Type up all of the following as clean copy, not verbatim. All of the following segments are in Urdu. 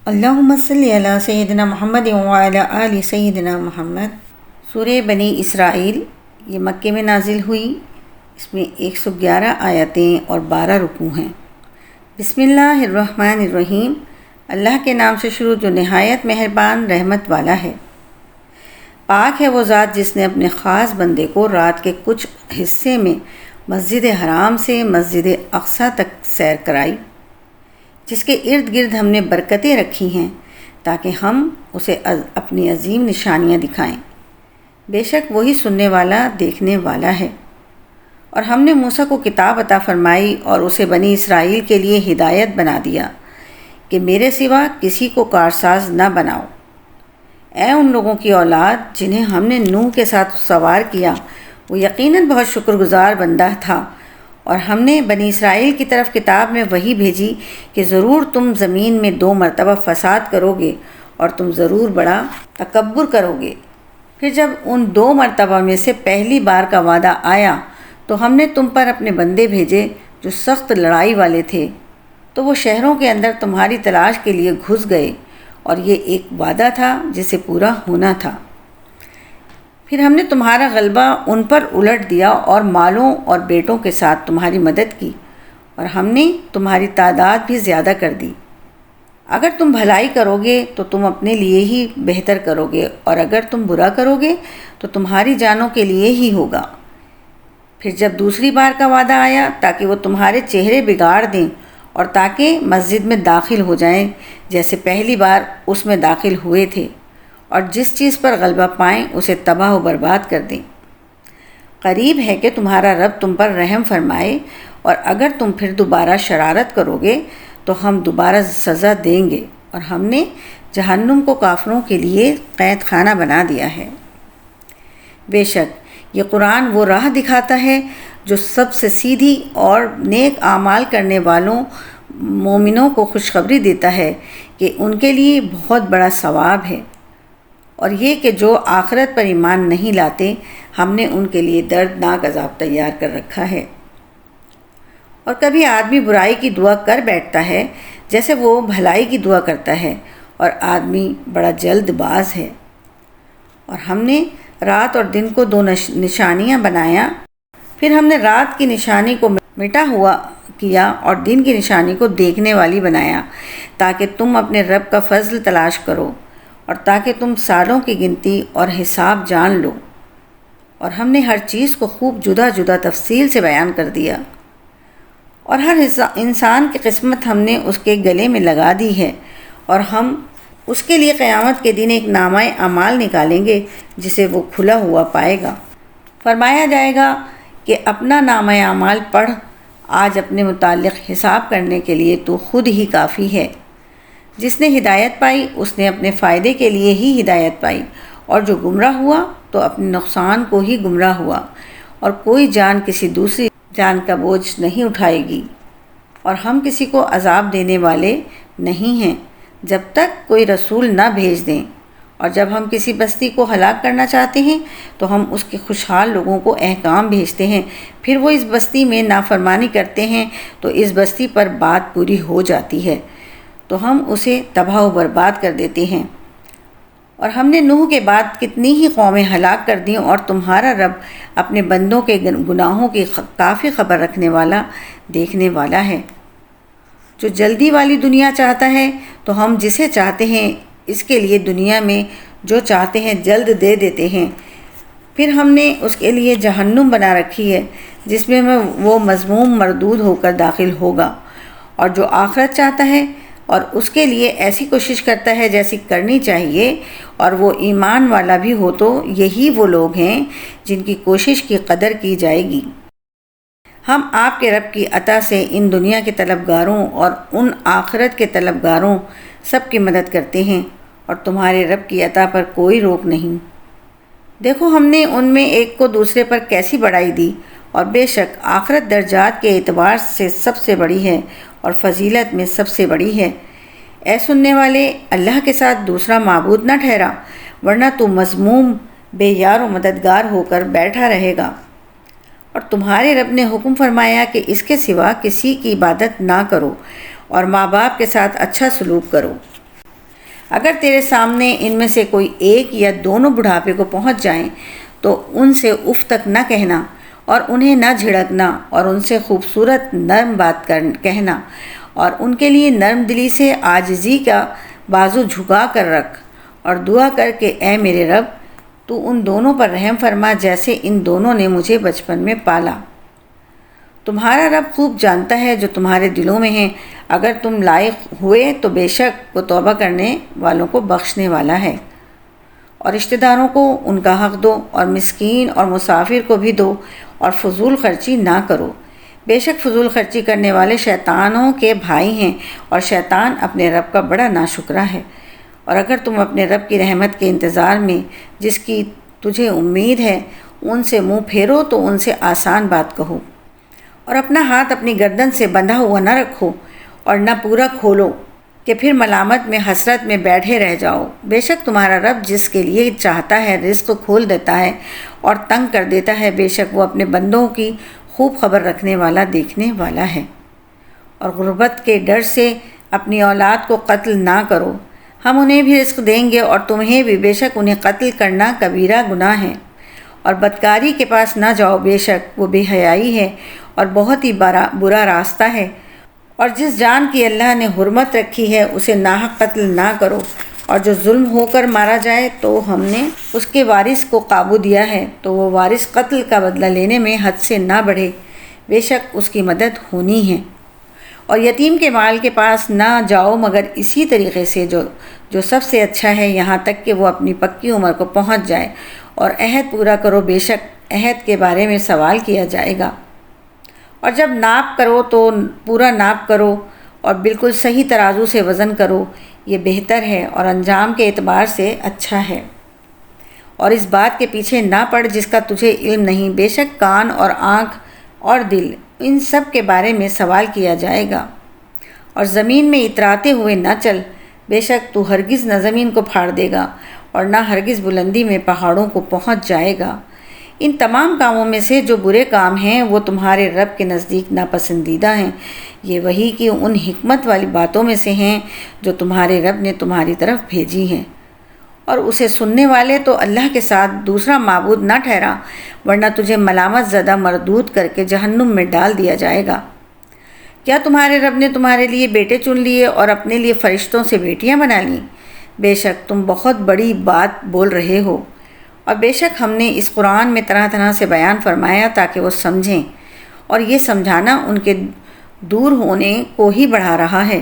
اللہم صلی علی سیدنا محمد وعلی آل سیدنا محمد۔ سورہ بنی اسرائیل یہ مکے میں نازل ہوئی۔ اس میں 111 آیتیں اور 12 رکوع ہیں۔ بسم اللہ الرحمن الرحیم۔ اللہ کے نام سے شروع جو نہایت مہربان رحمت والا ہے۔ پاک ہے وہ ذات جس نے اپنے خاص بندے کو رات کے کچھ حصے میں مسجد حرام سے مسجد اقصیٰ تک سیر کرائی، جس کے ارد گرد ہم نے برکتیں رکھی ہیں تاکہ ہم اسے اپنی عظیم نشانیاں دکھائیں۔ بے شک وہی سننے والا دیکھنے والا ہے۔ اور ہم نے موسیٰ کو کتاب عطا فرمائی اور اسے بنی اسرائیل کے لیے ہدایت بنا دیا کہ میرے سوا کسی کو کارساز نہ بناؤ۔ اے ان لوگوں کی اولاد جنہیں ہم نے نوح کے ساتھ سوار کیا، وہ یقیناً بہت شکر گزار بندہ تھا۔ اور ہم نے بنی اسرائیل کی طرف کتاب میں وحی بھیجی کہ ضرور تم زمین میں 2 مرتبہ فساد کرو گے اور تم ضرور بڑا تکبر کرو گے۔ پھر جب ان 2 مرتبہ میں سے پہلی بار کا وعدہ آیا تو ہم نے تم پر اپنے بندے بھیجے جو سخت لڑائی والے تھے، تو وہ شہروں کے اندر تمہاری تلاش کے لیے گھس گئے، اور یہ ایک وعدہ تھا جسے پورا ہونا تھا۔ پھر ہم نے تمہارا غلبہ ان پر الٹ دیا اور مالوں اور بیٹوں کے ساتھ تمہاری مدد کی، اور ہم نے تمہاری تعداد بھی زیادہ کر دی۔ اگر تم بھلائی کرو گے تو تم اپنے لیے ہی بہتر کرو گے، اور اگر تم برا کرو گے تو تمہاری جانوں کے لیے ہی ہوگا۔ پھر جب دوسری بار کا وعدہ آیا تاکہ وہ تمہارے چہرے بگاڑ دیں اور تاکہ مسجد میں داخل ہو جائیں جیسے پہلی بار اس میں داخل ہوئے تھے، اور جس چیز پر غلبہ پائیں اسے تباہ و برباد کر دیں۔ قریب ہے کہ تمہارا رب تم پر رحم فرمائے، اور اگر تم پھر دوبارہ شرارت کرو گے تو ہم دوبارہ سزا دیں گے، اور ہم نے جہنم کو کافروں کے لیے قید خانہ بنا دیا ہے۔ بے شک یہ قرآن وہ راہ دکھاتا ہے جو سب سے سیدھی، اور نیک اعمال کرنے والوں مومنوں کو خوشخبری دیتا ہے کہ ان کے لیے بہت بڑا ثواب ہے، اور یہ کہ جو آخرت پر ایمان نہیں لاتے ہم نے ان کے لیے دردناک عذاب تیار کر رکھا ہے۔ اور کبھی آدمی برائی کی دعا کر بیٹھتا ہے جیسے وہ بھلائی کی دعا کرتا ہے، اور آدمی بڑا جلد باز ہے۔ اور ہم نے رات اور دن کو 2 نشانیاں بنایا، پھر ہم نے رات کی نشانی کو مٹا ہوا کیا اور دن کی نشانی کو دیکھنے والی بنایا، تاکہ تم اپنے رب کا فضل تلاش کرو، اور تاکہ تم سالوں کی گنتی اور حساب جان لو۔ اور ہم نے ہر چیز کو خوب جدا جدا تفصیل سے بیان کر دیا، اور ہر انسان کی قسمت ہم نے اس کے گلے میں لگا دی ہے، اور ہم اس کے لیے قیامت کے دن ایک نامہ اعمال نکالیں گے جسے وہ کھلا ہوا پائے گا۔ فرمایا جائے گا کہ اپنا نامہ اعمال پڑھ، آج اپنے متعلق حساب کرنے کے لیے تو خود ہی کافی ہے۔ جس نے ہدایت پائی اس نے اپنے فائدے کے لیے ہی ہدایت پائی، اور جو گمراہ ہوا تو اپنے نقصان کو ہی گمراہ ہوا، اور کوئی جان کسی دوسری جان کا بوجھ نہیں اٹھائے گی، اور ہم کسی کو عذاب دینے والے نہیں ہیں جب تک کوئی رسول نہ بھیج دیں۔ اور جب ہم کسی بستی کو ہلاک کرنا چاہتے ہیں تو ہم اس کے خوشحال لوگوں کو احکام بھیجتے ہیں، پھر وہ اس بستی میں نافرمانی کرتے ہیں تو اس بستی پر بات پوری ہو جاتی ہے، تو ہم اسے تباہ و برباد کر دیتے ہیں۔ اور ہم نے نوح کے بعد کتنی ہی قومیں ہلاک کر دیں، اور تمہارا رب اپنے بندوں کے گناہوں کی کافی خبر رکھنے والا، دیکھنے والا ہے۔ جو جلدی والی دنیا چاہتا ہے تو ہم جسے چاہتے ہیں اس کے لیے دنیا میں جو چاہتے ہیں جلد دے دیتے ہیں، پھر ہم نے اس کے لیے جہنم بنا رکھی ہے جس میں وہ مذموم مردود ہو کر داخل ہوگا۔ اور جو آخرت چاہتا ہے اور اس کے لیے ایسی کوشش کرتا ہے جیسی کرنی چاہیے، اور وہ ایمان والا بھی ہو، تو یہی وہ لوگ ہیں جن کی کوشش کی قدر کی جائے گی۔ ہم آپ کے رب کی عطا سے ان دنیا کے طلبگاروں اور ان آخرت کے طلبگاروں سب کی مدد کرتے ہیں، اور تمہارے رب کی عطا پر کوئی روک نہیں۔ دیکھو ہم نے ان میں ایک کو دوسرے پر کیسی بڑائی دی، اور بے شک آخرت درجات کے اعتبار سے سب سے بڑی ہے اور فضیلت میں سب سے بڑی ہے۔ اے سننے والے، اللہ کے ساتھ دوسرا معبود نہ ٹھہرا، ورنہ تو مذموم، بے یار و مددگار ہو کر بیٹھا رہے گا۔ اور تمہارے رب نے حکم فرمایا کہ اس کے سوا کسی کی عبادت نہ کرو، اور ماں باپ کے ساتھ اچھا سلوک کرو۔ اگر تیرے سامنے ان میں سے کوئی ایک یا دونوں بڑھاپے کو پہنچ جائیں تو ان سے اف تک نہ کہنا اور انہیں نہ جھڑکنا اور ان سے خوبصورت نرم بات کہنا اور ان کے لیے نرم دلی سے عاجزی کا بازو جھکا کر رکھ اور دعا کر کہ اے میرے رب تو ان دونوں پر رحم فرما جیسے ان دونوں نے مجھے بچپن میں پالا۔ تمہارا رب خوب جانتا ہے جو تمہارے دلوں میں ہیں، اگر تم لائق ہوئے تو بے شک وہ توبہ کرنے والوں کو بخشنے والا ہے۔ اور رشتہ داروں کو ان کا حق دو اور مسکین اور مسافر کو بھی دو اور فضول خرچی نہ کرو، بے شک فضول خرچی کرنے والے شیطانوں کے بھائی ہیں اور شیطان اپنے رب کا بڑا ناشکرا ہے۔ اور اگر تم اپنے رب کی رحمت کے انتظار میں جس کی تجھے امید ہے ان سے منہ پھیرو تو ان سے آسان بات کہو، اور اپنا ہاتھ اپنی گردن سے بندھا ہوا نہ رکھو اور نہ پورا کھولو کہ پھر ملامت میں حسرت میں بیٹھے رہ جاؤ۔ بے شک تمہارا رب جس کے لیے چاہتا ہے رزق کھول دیتا ہے اور تنگ کر دیتا ہے، بے شک وہ اپنے بندوں کی خوب خبر رکھنے والا دیکھنے والا ہے۔ اور غربت کے ڈر سے اپنی اولاد کو قتل نہ کرو، ہم انہیں بھی رزق دیں گے اور تمہیں بھی، بے شک انہیں قتل کرنا کبیرہ گناہ ہے۔ اور بدکاری کے پاس نہ جاؤ، بے شک وہ بے حیائی ہے اور بہت ہی برا راستہ ہے۔ اور جس جان کی اللہ نے حرمت رکھی ہے اسے ناحق قتل نہ کرو، اور جو ظلم ہو کر مارا جائے تو ہم نے اس کے وارث کو قابو دیا ہے تو وہ وارث قتل کا بدلہ لینے میں حد سے نہ بڑھے، بے شک اس کی مدد ہونی ہے۔ اور یتیم کے مال کے پاس نہ جاؤ مگر اسی طریقے سے جو سب سے اچھا ہے، یہاں تک کہ وہ اپنی پکی عمر کو پہنچ جائے، اور عہد پورا کرو، بے شک عہد کے بارے میں سوال کیا جائے گا۔ اور جب ناپ کرو تو پورا ناپ کرو اور بالکل صحیح ترازو سے وزن کرو، یہ بہتر ہے اور انجام کے اعتبار سے اچھا ہے۔ اور اس بات کے پیچھے نہ پڑ جس کا تجھے علم نہیں، بے شک کان اور آنکھ اور دل ان سب کے بارے میں سوال کیا جائے گا۔ اور زمین میں اتراتے ہوئے نہ چل، بے شک تو ہرگز نہ زمین کو پھاڑ دے گا اور نہ ہرگز بلندی میں پہاڑوں کو پہنچ جائے گا۔ ان تمام کاموں میں سے جو برے کام ہیں وہ تمہارے رب کے نزدیک ناپسندیدہ ہیں، یہ وحی کی ان حکمت والی باتوں میں سے ہیں جو تمہارے رب نے تمہاری طرف بھیجی ہیں۔ اور اسے سننے والے تو اللہ کے ساتھ دوسرا معبود نہ ٹھہرا، ورنہ تجھے ملامت زدہ مردود کر کے جہنم میں ڈال دیا جائے گا۔ کیا تمہارے رب نے تمہارے لیے بیٹے چن لیے اور اپنے لیے فرشتوں سے بیٹیاں بنا لیں؟ بے شک تم بہت بڑی بات بول رہے ہو۔ اور بے شک ہم نے اس قرآن میں طرح طرح سے بیان فرمایا تاکہ وہ سمجھیں، اور یہ سمجھانا ان کے دور ہونے کو ہی بڑھا رہا ہے۔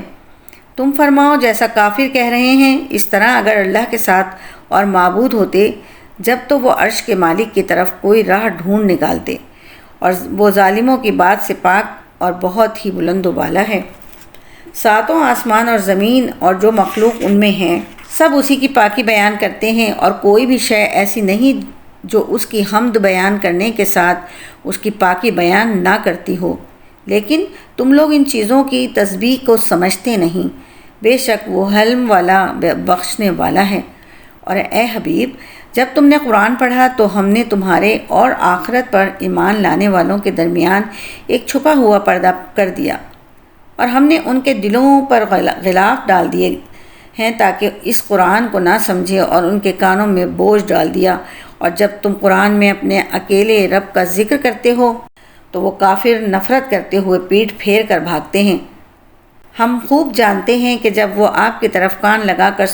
تم فرماؤ جیسا کافر کہہ رہے ہیں، اس طرح اگر اللہ کے ساتھ اور معبود ہوتے جب تو وہ عرش کے مالک کی طرف کوئی راہ ڈھونڈ نکالتے، اور وہ ظالموں کی بات سے پاک اور بہت ہی بلند و بالا ہے۔ ساتوں آسمان اور زمین اور جو مخلوق ان میں ہیں سب اسی کی پاکی بیان کرتے ہیں، اور کوئی بھی شے ایسی نہیں جو اس کی حمد بیان کرنے کے ساتھ اس کی پاکی بیان نہ کرتی ہو، لیکن تم لوگ ان چیزوں کی تسبیح کو سمجھتے نہیں۔ بے شک وہ حلم والا بخشنے والا ہے۔ اور اے حبیب، جب تم نے قرآن پڑھا تو ہم نے تمہارے اور آخرت پر ایمان لانے والوں کے درمیان ایک چھپا ہوا پردہ کر دیا، اور ہم نے ان کے دلوں پر غلاف ڈال دیے ہیں تاکہ اس قرآن کو نہ سمجھے، اور ان کے کانوں میں بوجھ ڈال دیا، اور جب تم قرآن میں اپنے اکیلے رب کا ذکر کرتے ہو تو وہ کافر نفرت کرتے ہوئے پیٹھ پھیر کر بھاگتے ہیں۔ ہم خوب جانتے ہیں کہ جب وہ آپ کی طرف کان لگا کر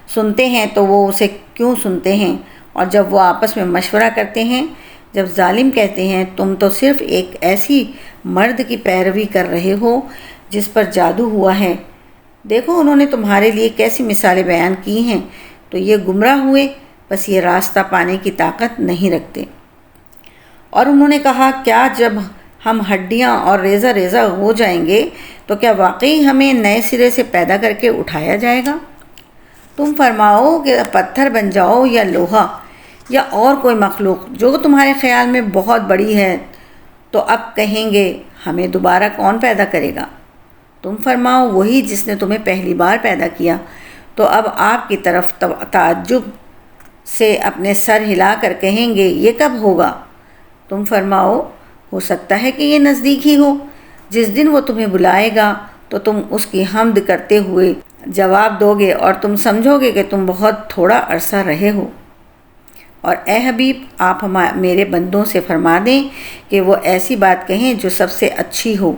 سنتے ہیں تو وہ اسے کیوں سنتے ہیں، اور جب وہ آپس میں مشورہ کرتے ہیں، جب ظالم کہتے ہیں تم تو صرف ایک ایسی مرد کی پیروی کر رہے ہو جس پر جادو ہوا ہے، دیکھو انہوں نے تمہارے لیے کیسی مثالیں بیان کی ہیں، تو یہ گمراہ ہوئے، بس یہ راستہ پانے کی طاقت نہیں رکھتے۔ اور انہوں نے کہا کیا جب ہم ہڈیاں اور ریزہ ریزہ ہو جائیں گے تو کیا واقعی ہمیں نئے سرے سے پیدا کر کے اٹھایا جائے گا؟ تم فرماؤ کہ پتھر بن جاؤ یا لوہا یا اور کوئی مخلوق جو تمہارے خیال میں بہت بڑی ہے، تو اب کہیں گے ہمیں دوبارہ کون پیدا کرے گا؟ تم فرماؤ وہی جس نے تمہیں پہلی بار پیدا کیا، تو اب آپ کی طرف تعجب سے اپنے سر ہلا کر کہیں گے یہ کب ہوگا؟ تم فرماؤ ہو سکتا ہے کہ یہ نزدیک ہی ہو۔ جس دن وہ تمہیں بلائے گا تو تم اس کی حمد کرتے ہوئے جواب دو گے اور تم سمجھو گے کہ تم بہت تھوڑا عرصہ رہے ہو۔ اور اے حبیب، آپ میرے بندوں سے فرما دیں کہ وہ ایسی بات کہیں جو سب سے اچھی ہو۔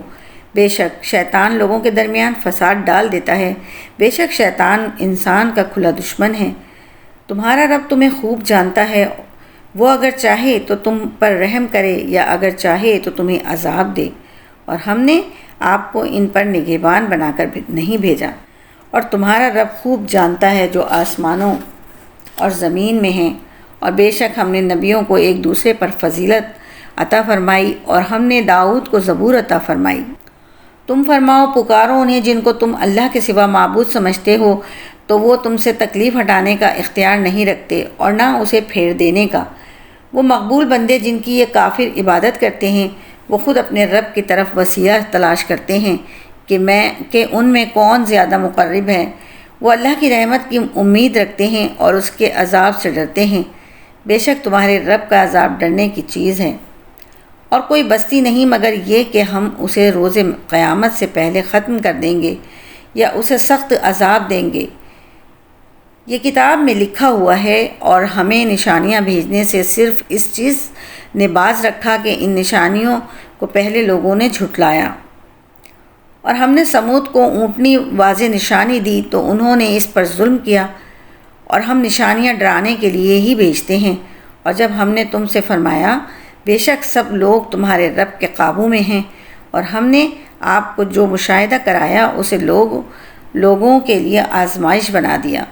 بے شک شیطان لوگوں کے درمیان فساد ڈال دیتا ہے، بے شک شیطان انسان کا کھلا دشمن ہے۔ تمہارا رب تمہیں خوب جانتا ہے، وہ اگر چاہے تو تم پر رحم کرے یا اگر چاہے تو تمہیں عذاب دے، اور ہم نے آپ کو ان پر نگہبان بنا کر نہیں بھیجا۔ اور تمہارا رب خوب جانتا ہے جو آسمانوں اور زمین میں ہیں، اور بے شک ہم نے نبیوں کو ایک دوسرے پر فضیلت عطا فرمائی، اور ہم نے داؤد کو زبور عطا فرمائی۔ تم فرماؤ، پکارو انہیں جن کو تم اللہ کے سوا معبود سمجھتے ہو، تو وہ تم سے تکلیف ہٹانے کا اختیار نہیں رکھتے اور نہ اسے پھیر دینے کا۔ وہ مقبول بندے جن کی یہ کافر عبادت کرتے ہیں، وہ خود اپنے رب کی طرف وسیلہ تلاش کرتے ہیں کہ ان میں کون زیادہ مقرب ہے۔ وہ اللہ کی رحمت کی امید رکھتے ہیں اور اس کے عذاب سے ڈرتے ہیں۔ بے شک تمہارے رب کا عذاب ڈرنے کی چیز ہے، اور کوئی بستی نہیں مگر یہ کہ ہم اسے روز قیامت سے پہلے ختم کر دیں گے یا اسے سخت عذاب دیں گے۔ یہ کتاب میں لکھا ہوا ہے، اور ہمیں نشانیاں بھیجنے سے صرف اس چیز نے باز رکھا کہ ان نشانیوں کو پہلے لوگوں نے جھٹلایا۔ اور ہم نے سمود کو اونٹنی واضح نشانی دی تو انہوں نے اس پر ظلم کیا، اور ہم نشانیاں ڈرانے کے لیے ہی بھیجتے ہیں۔ اور جب ہم نے تم سے فرمایا بے شک سب لوگ تمہارے رب کے قابو میں ہیں، اور ہم نے آپ کو جو مشاہدہ کرایا اسے لوگوں کے لیے آزمائش بنا دیا،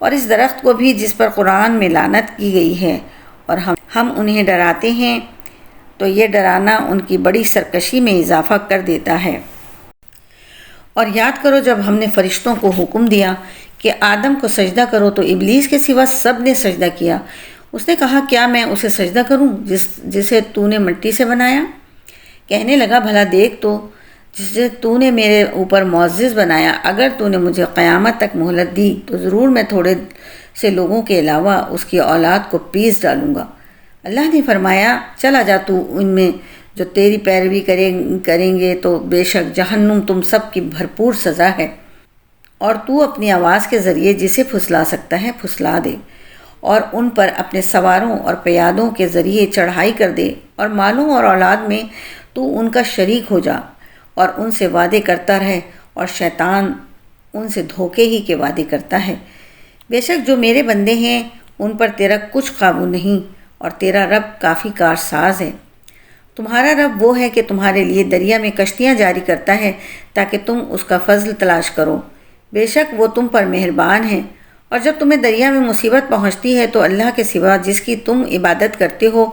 اور اس درخت کو بھی جس پر قرآن میں لعنت کی گئی ہے، اور ہم انہیں ڈراتے ہیں تو یہ ڈرانا ان کی بڑی سرکشی میں اضافہ کر دیتا ہے۔ اور یاد کرو جب ہم نے فرشتوں کو حکم دیا کہ آدم کو سجدہ کرو تو ابلیس کے سوا سب نے سجدہ کیا۔ اس نے کہا کیا میں اسے سجدہ کروں جسے تو نے مٹی سے بنایا؟ کہنے لگا بھلا دیکھ تو، جسے تو نے میرے اوپر معزز بنایا، اگر تو نے مجھے قیامت تک مہلت دی تو ضرور میں تھوڑے سے لوگوں کے علاوہ اس کی اولاد کو پیس ڈالوں گا۔ اللہ نے فرمایا چلا جا تو ان میں جو تیری پیروی کریں گے تو بے شک جہنم تم سب کی بھرپور سزا ہے، اور تو اپنی آواز کے ذریعے جسے پھسلا سکتا ہے پھسلا دے، اور ان پر اپنے سواروں اور پیادوں کے ذریعے چڑھائی کر دے، اور مالوں اور اولاد میں تو ان کا شریک ہو جا اور ان سے وعدے کرتا رہے، اور شیطان ان سے دھوکے ہی کے وعدے کرتا ہے۔ بے شک جو میرے بندے ہیں ان پر تیرا کچھ قابو نہیں، اور تیرا رب کافی کارساز ہے۔ تمہارا رب وہ ہے کہ تمہارے لیے دریا میں کشتیاں جاری کرتا ہے تاکہ تم اس کا فضل تلاش کرو، بے شک وہ تم پر مہربان ہے۔ اور جب تمہیں دریا میں مصیبت پہنچتی ہے تو اللہ کے سوا جس کی تم عبادت کرتے ہو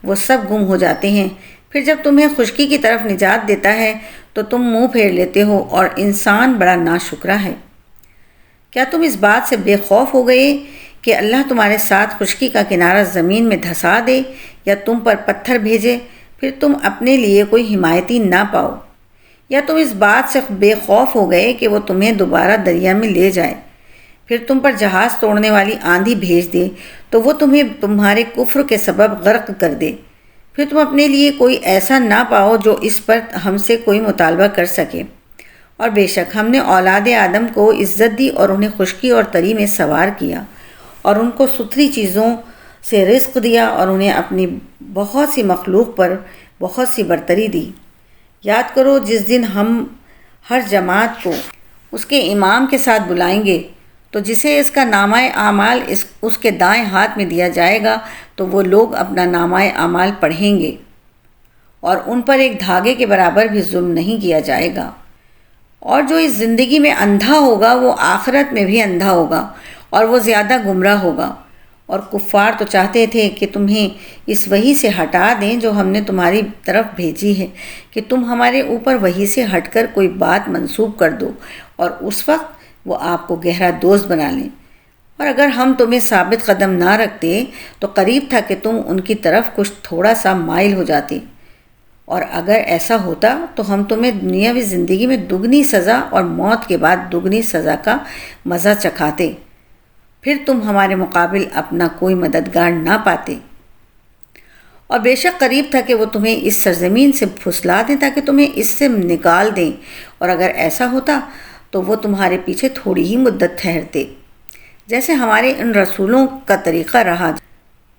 وہ سب گم ہو جاتے ہیں، پھر جب تمہیں خشکی کی طرف نجات دیتا ہے تو تم منہ پھیر لیتے ہو، اور انسان بڑا ناشکرا ہے۔ کیا تم اس بات سے بے خوف ہو گئے کہ اللہ تمہارے ساتھ خشکی کا کنارہ زمین میں دھسا دے یا تم پر پتھر بھیجے، پھر تم اپنے لیے کوئی حمایتی نہ پاؤ؟ یا تم اس بات سے بے خوف ہو گئے کہ وہ تمہیں دوبارہ دریا میں لے جائے، پھر تم پر جہاز توڑنے والی آندھی بھیج دے تو وہ تمہیں تمہارے کفر کے سبب غرق کر دے، پھر تم اپنے لیے کوئی ایسا نہ پاؤ جو اس پر ہم سے کوئی مطالبہ کر سکے۔ اور بے شک ہم نے اولاد آدم کو عزت دی اور انہیں خشکی اور تری میں سوار کیا، اور ان کو ستھری چیزوں سے رزق دیا، اور انہیں اپنی بہت سی مخلوق پر بہت سی برتری دی۔ یاد کرو جس دن ہم ہر جماعت کو اس کے امام کے ساتھ بلائیں گے تو جسے اس کا نامہ اعمال اس کے دائیں ہاتھ میں دیا جائے گا تو وہ لوگ اپنا نامہ اعمال پڑھیں گے، اور ان پر ایک دھاگے کے برابر بھی ظلم نہیں کیا جائے گا۔ اور جو اس زندگی میں اندھا ہوگا وہ آخرت میں بھی اندھا ہوگا، اور وہ زیادہ گمراہ ہوگا۔ اور کفار تو چاہتے تھے کہ تمہیں اس وحی سے ہٹا دیں جو ہم نے تمہاری طرف بھیجی ہے، کہ تم ہمارے اوپر وحی سے ہٹ کر کوئی بات منسوب کر دو، اور اس وقت وہ آپ کو گہرا دوست بنا لیں۔ اور اگر ہم تمہیں ثابت قدم نہ رکھتے تو قریب تھا کہ تم ان کی طرف کچھ تھوڑا سا مائل ہو جاتے، اور اگر ایسا ہوتا تو ہم تمہیں دنیاوی زندگی میں دگنی سزا اور موت کے بعد دگنی سزا کا مزہ چکھاتے، پھر تم ہمارے مقابل اپنا کوئی مددگار نہ پاتے۔ اور بے شک قریب تھا کہ وہ تمہیں اس سرزمین سے پھسلا دیں تاکہ تمہیں اس سے نکال دیں، اور اگر ایسا ہوتا تو وہ تمہارے پیچھے تھوڑی ہی مدت ٹھہرتے، جیسے ہمارے ان رسولوں کا طریقہ رہا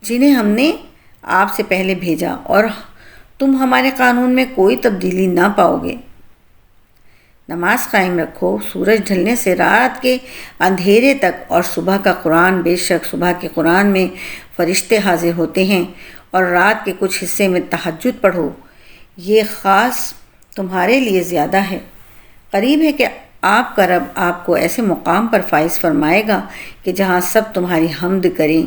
جنہیں ہم نے آپ سے پہلے بھیجا، اور تم ہمارے قانون میں کوئی تبدیلی نہ پاؤ گے۔ نماز قائم رکھو سورج ڈھلنے سے رات کے اندھیرے تک، اور صبح کا قرآن، بے شک صبح کے قرآن میں فرشتے حاضر ہوتے ہیں، اور رات کے کچھ حصے میں تہجد پڑھو، یہ خاص تمہارے لیے زیادہ ہے۔ قریب ہے کہ آپ کا رب آپ کو ایسے مقام پر فائز فرمائے گا کہ جہاں سب تمہاری حمد کریں،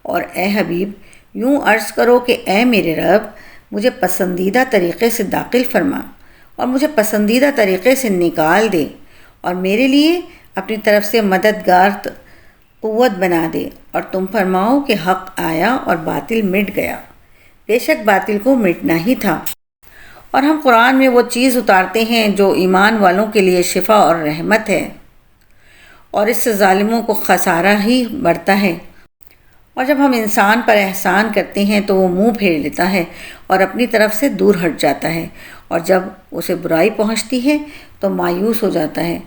اور اے حبیب یوں عرض کرو کہ اے میرے رب، مجھے پسندیدہ طریقے سے داخل فرما اور مجھے پسندیدہ طریقے سے نکال دے، اور میرے لیے اپنی طرف سے مددگار قوت بنا دے، اور تم فرماؤ کہ حق آیا اور باطل مٹ گیا۔ بے شک باطل کو مٹنا ہی تھا، اور ہم قرآن میں وہ چیز اتارتے ہیں جو ایمان والوں کے لیے شفا اور رحمت ہے، اور اس سے ظالموں کو خسارہ ہی بڑھتا ہے۔ اور جب ہم انسان پر احسان کرتے ہیں تو وہ منہ پھیر لیتا ہے اور اپنی طرف سے دور ہٹ جاتا ہے، اور جب اسے برائی پہنچتی ہے تو مایوس ہو جاتا ہے۔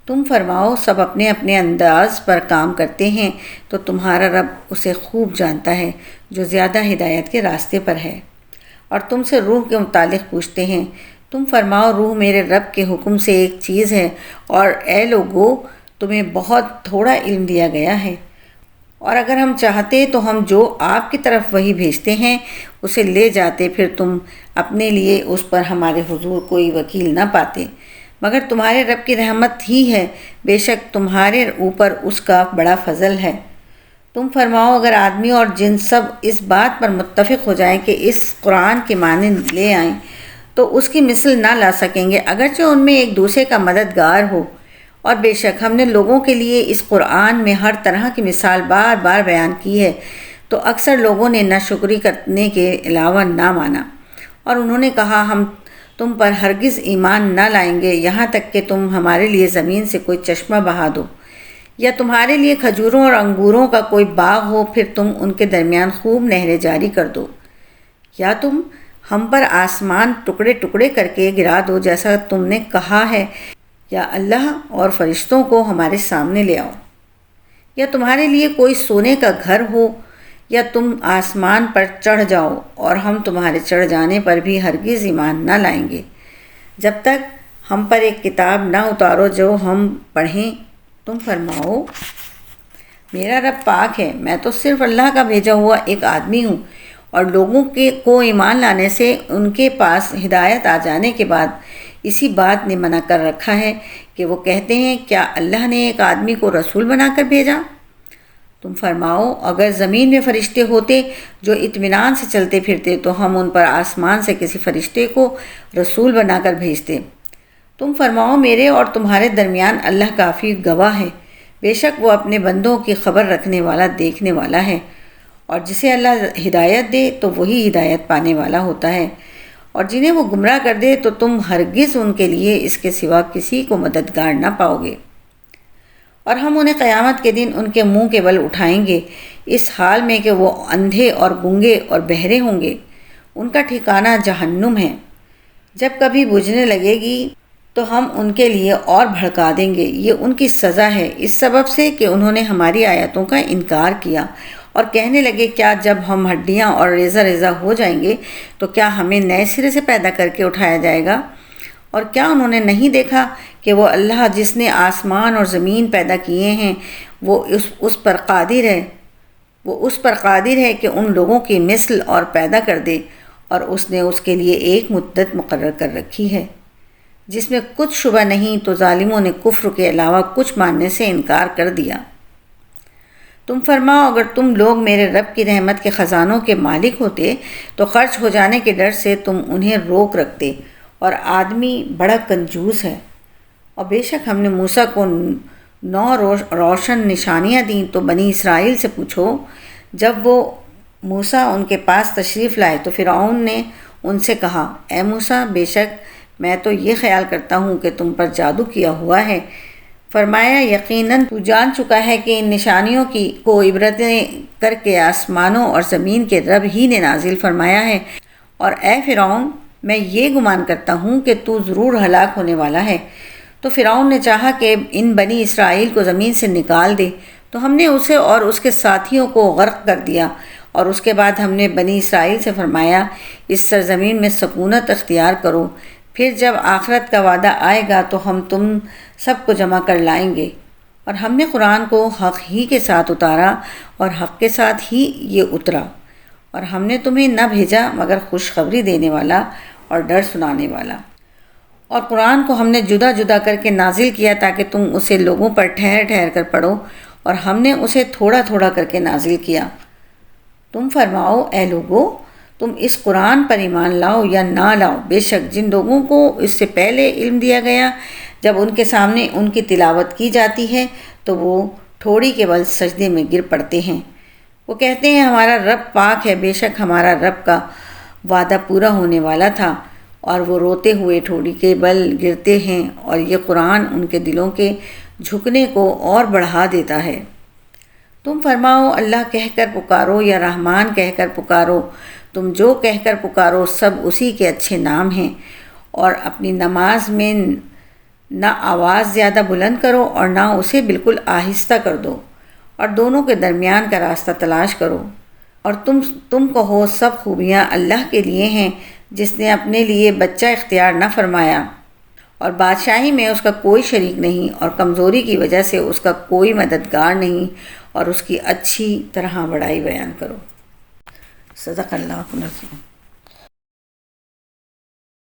تم فرماؤ سب اپنے اپنے انداز پر کام کرتے ہیں تو تمہارا رب اسے خوب جانتا ہے جو زیادہ ہدایت کے راستے پر ہے۔ اور تم سے روح کے متعلق پوچھتے ہیں، تم فرماؤ روح میرے رب کے حکم سے ایک چیز ہے، اور اے لوگو تمہیں بہت تھوڑا علم دیا گیا ہے، اور اگر ہم چاہتے تو ہم جو آپ کی طرف وہی بھیجتے ہیں اسے لے جاتے، پھر تم اپنے لیے اس پر ہمارے حضور کوئی وکیل نہ پاتے، مگر تمہارے رب کی رحمت ہی ہے، بے شک تمہارے اوپر اس کا بڑا فضل ہے۔ تم فرماؤ اگر آدمی اور جن سب اس بات پر متفق ہو جائیں کہ اس قرآن کے مانند لے آئیں تو اس کی مثل نہ لا سکیں گے، اگرچہ ان میں ایک دوسرے کا مددگار ہو، اور بے شک ہم نے لوگوں کے لیے اس قرآن میں ہر طرح کی مثال بار بار بیان کی ہے، تو اکثر لوگوں نے ناشکری کرنے کے علاوہ نہ مانا، اور انہوں نے کہا ہم تم پر ہرگز ایمان نہ لائیں گے یہاں تک کہ تم ہمارے لیے زمین سے کوئی چشمہ بہا دو، یا تمہارے لیے کھجوروں اور انگوروں کا کوئی باغ ہو، پھر تم ان کے درمیان خوب نہریں جاری کر دو، یا تم ہم پر آسمان ٹکڑے ٹکڑے کر کے گرا دو جیسا تم نے کہا ہے، یا اللہ اور فرشتوں کو ہمارے سامنے لے آؤ، یا تمہارے لیے کوئی سونے کا گھر ہو، یا تم آسمان پر چڑھ جاؤ، اور ہم تمہارے چڑھ جانے پر بھی ہرگز ایمان نہ لائیں گے جب تک ہم پر ایک کتاب نہ اتارو جو ہم پڑھیں۔ تم فرماؤ میرا رب پاک ہے، میں تو صرف اللہ کا بھیجا ہوا ایک آدمی ہوں، اور لوگوں کو ایمان لانے سے ان کے پاس ہدایت آ جانے کے بعد اسی بات نے منع کر رکھا ہے کہ وہ کہتے ہیں کیا اللہ نے ایک آدمی کو رسول بنا کر بھیجا؟ تم فرماؤ اگر زمین میں فرشتے ہوتے جو اطمینان سے چلتے پھرتے تو ہم ان پر آسمان سے کسی فرشتے کو رسول بنا کر بھیجتے۔ تم فرماؤ میرے اور تمہارے درمیان اللہ کافی گواہ ہے، بے شک وہ اپنے بندوں کی خبر رکھنے والا دیکھنے والا ہے، اور جسے اللہ ہدایت دے تو وہی ہدایت پانے والا ہوتا ہے، اور جنہیں وہ گمراہ کر دے تو تم ہرگز ان کے لیے اس کے سوا کسی کو مددگار نہ پاؤ گے۔ اور ہم انہیں قیامت کے دن ان کے منہ کے بل اٹھائیں گے، اس حال میں کہ وہ اندھے اور گنگے اور بہرے ہوں گے، ان کا ٹھکانہ جہنم ہے، جب کبھی بجھنے لگے گی تو ہم ان کے لیے اور بھڑکا دیں گے، یہ ان کی سزا ہے اس سبب سے کہ انہوں نے ہماری آیتوں کا انکار کیا، اور کہنے لگے کیا جب ہم ہڈیاں اور ریزہ ریزہ ہو جائیں گے تو کیا ہمیں نئے سرے سے پیدا کر کے اٹھایا جائے گا؟ اور کیا انہوں نے نہیں دیکھا کہ وہ اللہ جس نے آسمان اور زمین پیدا کیے ہیں وہ اس پر قادر ہے کہ ان لوگوں کی مثل اور پیدا کر دے، اور اس نے اس کے لیے ایک مدت مقرر کر رکھی ہے جس میں کچھ شبہ نہیں، تو ظالموں نے کفر کے علاوہ کچھ ماننے سے انکار کر دیا۔ تم فرماؤ اگر تم لوگ میرے رب کی رحمت کے خزانوں کے مالک ہوتے تو خرچ ہو جانے کے ڈر سے تم انہیں روک رکھتے، اور آدمی بڑا کنجوس ہے۔ اور بے شک ہم نے موسیٰ کو 9 روشن نشانیاں دیں، تو بنی اسرائیل سے پوچھو جب وہ موسیٰ ان کے پاس تشریف لائے تو فرعون نے ان سے کہا اے موسیٰ بے شک میں تو یہ خیال کرتا ہوں کہ تم پر جادو کیا ہوا ہے۔ فرمایا یقیناً تو جان چکا ہے کہ ان نشانیوں کو عبرتیں کر کے آسمانوں اور زمین کے رب ہی نے نازل فرمایا ہے، اور اے فرعون میں یہ گمان کرتا ہوں کہ تو ضرور ہلاک ہونے والا ہے، تو فرعون نے چاہا کہ ان بنی اسرائیل کو زمین سے نکال دے، تو ہم نے اسے اور اس کے ساتھیوں کو غرق کر دیا، اور اس کے بعد ہم نے بنی اسرائیل سے فرمایا اس سرزمین میں سکونت اختیار کرو، پھر جب آخرت کا وعدہ آئے گا تو ہم تم سب کو جمع کر لائیں گے۔ اور ہم نے قرآن کو حق ہی کے ساتھ اتارا اور حق کے ساتھ ہی یہ اترا، اور ہم نے تمہیں نہ بھیجا مگر خوشخبری دینے والا اور ڈر سنانے والا۔ اور قرآن کو ہم نے جدا جدا کر کے نازل کیا تاکہ تم اسے لوگوں پر ٹھہر ٹھہر کر پڑھو، اور ہم نے اسے تھوڑا تھوڑا کر کے نازل کیا۔ تم فرماؤ اے لوگو، تم اس قرآن پر ایمان لاؤ یا نہ لاؤ، بے شک جن لوگوں کو اس سے پہلے علم دیا گیا، جب ان کے سامنے ان کی تلاوت کی جاتی ہے تو وہ ٹھوڑی کے بل سجدے میں گر پڑتے ہیں۔ وہ کہتے ہیں ہمارا رب پاک ہے، بے شک ہمارا رب کا وعدہ پورا ہونے والا تھا، اور وہ روتے ہوئے ٹھوڑی کے بل گرتے ہیں، اور یہ قرآن ان کے دلوں کے جھکنے کو اور بڑھا دیتا ہے۔ تم فرماؤ اللہ کہہ کر پکارو یا رحمان کہہ کر پکارو، تم جو کہہ کر پکارو سب اسی کے اچھے نام ہیں، اور اپنی نماز میں نہ آواز زیادہ بلند کرو اور نہ اسے بالکل آہستہ کر دو، اور دونوں کے درمیان کا راستہ تلاش کرو۔ اور تم کہو سب خوبیاں اللہ کے لیے ہیں جس نے اپنے لیے بچہ اختیار نہ فرمایا، اور بادشاہی میں اس کا کوئی شریک نہیں، اور کمزوری کی وجہ سے اس کا کوئی مددگار نہیں، اور اس کی اچھی طرح بڑائی بیان کرو۔ صدق اللہ العظیم۔